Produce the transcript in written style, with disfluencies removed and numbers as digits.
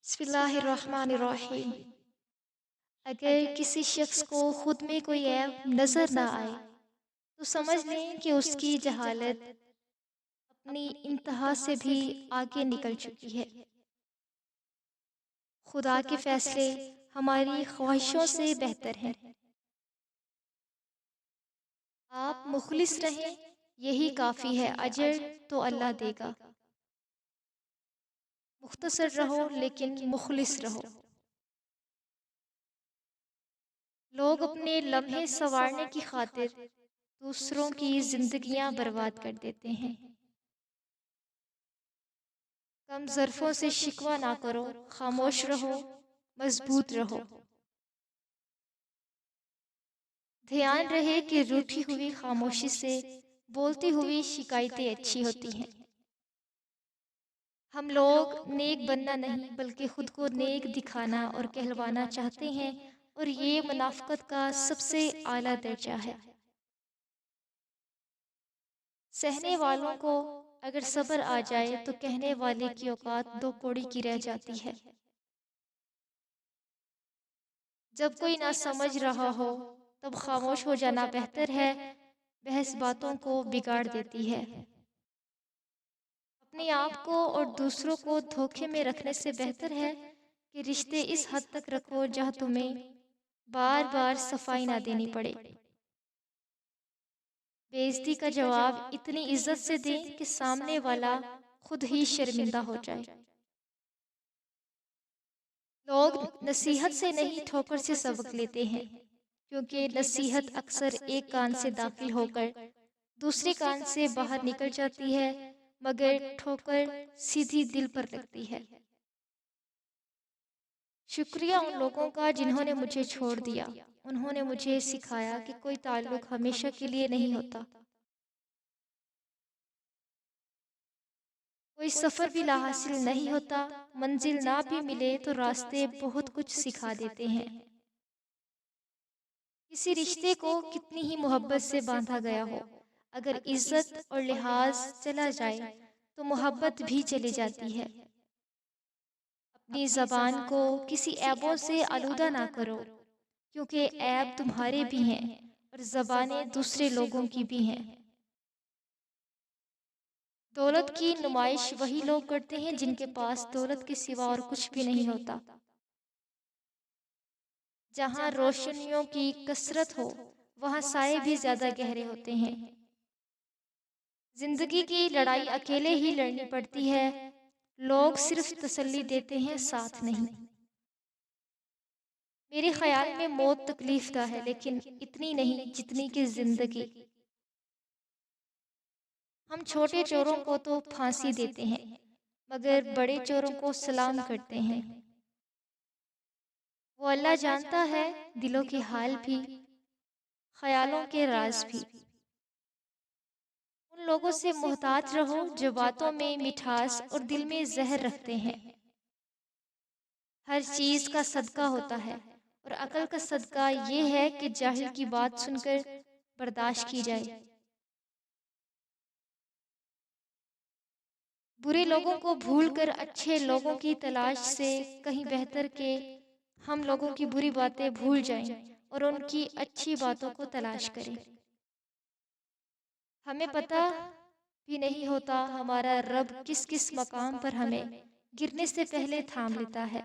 بسم اللہ الرحمن الرحیم۔ اگر کسی شخص کو خود میں کوئی عیب نظر نہ آئے تو سمجھ لیں کہ اس کی جہالت اپنی انتہا سے بھی آگے نکل چکی ہے۔ خدا کے فیصلے ہماری خواہشوں سے بہتر ہیں۔ آپ مخلص رہیں، یہی کافی ہے، اجر تو اللہ دے گا۔ مختصر رہو لیکن مخلص رہو۔ لوگ اپنے لمحے سنوارنے کی خاطر دوسروں کی زندگیاں برباد کر دیتے ہیں۔ کم ظرفوں سے شکوہ نہ کرو، خاموش رہو، مضبوط رہو۔ دھیان رہے کہ روٹھی ہوئی خاموشی سے بولتی ہوئی شکایتیں اچھی ہوتی ہیں۔ ہم لوگ نیک بننا نہیں بلکہ خود کو نیک دکھانا اور کہلوانا چاہتے ہیں، اور یہ منافقت کا سب سے اعلیٰ درجہ ہے۔ سہنے والوں کو اگر صبر آ جائے تو کہنے والے کی اوقات دو کوڑی کی رہ جاتی ہے۔ جب کوئی نہ سمجھ رہا ہو تب خاموش ہو جانا بہتر ہے، بحث باتوں کو بگاڑ دیتی ہے۔ اپنے آپ کو اور دوسروں کو دھوکے میں رکھنے سے بہتر ہے کہ رشتے اس حد تک رکھو جہاں تمہیں بار بار صفائی نہ دینی پڑے۔ بے عزتی کا جواب اتنی عزت سے دیں کہ سامنے والا خود ہی شرمندہ ہو جائے۔ لوگ نصیحت سے نہیں ٹھوکر سے سبق لیتے ہیں، کیونکہ نصیحت اکثر ایک کان سے داخل ہو کر دوسرے کان سے باہر نکل جاتی ہے، مگر ٹھوکر سیدھی دل پر لگتی ہے۔ شکریہ ان لوگوں کا جنہوں نے مجھے چھوڑ دیا۔ انہوں نے مجھے سکھایا کہ کوئی تعلق ہمیشہ کے لیے نہیں ہوتا۔ کوئی سفر بھی لاحاصل نہیں ہوتا، منزل نہ بھی ملے تو راستے بہت کچھ سکھا دیتے ہیں۔ کسی رشتے کو کتنی ہی محبت سے باندھا گیا ہو، اگر عزت اور لحاظ چلا جائے تو محبت بھی چلی جاتی ہے۔ اپنی زبان کو کسی عیبوں سے آلودہ نہ کرو، کیونکہ عیب تمہارے بھی ہیں اور زبانیں دوسرے لوگوں کی بھی ہیں۔ دولت کی نمائش وہی لوگ کرتے ہیں جن کے پاس دولت کے سوا اور کچھ بھی نہیں ہوتا۔ جہاں روشنیوں کی کثرت ہو وہاں سائے بھی زیادہ گہرے ہوتے ہیں۔ زندگی کی لڑائی اکیلے ہی لڑنی پڑتی ہے، لوگ صرف تسلی دیتے ہیں، ساتھ نہیں۔ میرے خیال میں موت تکلیف دہ ہے، لیکن اتنی نہیں جتنی کہ زندگی۔ ہم چھوٹے چوروں کو تو پھانسی دیتے ہیں، مگر بڑے چوروں کو سلام کرتے ہیں۔ وہ اللہ جانتا ہے دلوں کے حال بھی، خیالوں کے راز بھی۔ ان لوگوں سے محتاط رہو جو باتوں میں مٹھاس اور دل میں زہر رکھتے ہیں۔ ہر چیز کا صدقہ ہوتا ہے، اور عقل کا صدقہ یہ ہے کہ جاہل کی بات سن کر برداشت کی جائے۔ برے لوگوں کو بھول کر اچھے لوگوں کی تلاش سے کہیں بہتر کہ ہم لوگوں کی بری باتیں بھول جائیں اور ان کی اچھی باتوں کو تلاش کریں۔ ہمیں پتہ بھی نہیں ہوتا ہمارا رب کس کس مقام پر ہمیں گرنے سے پہلے تھام لیتا ہے۔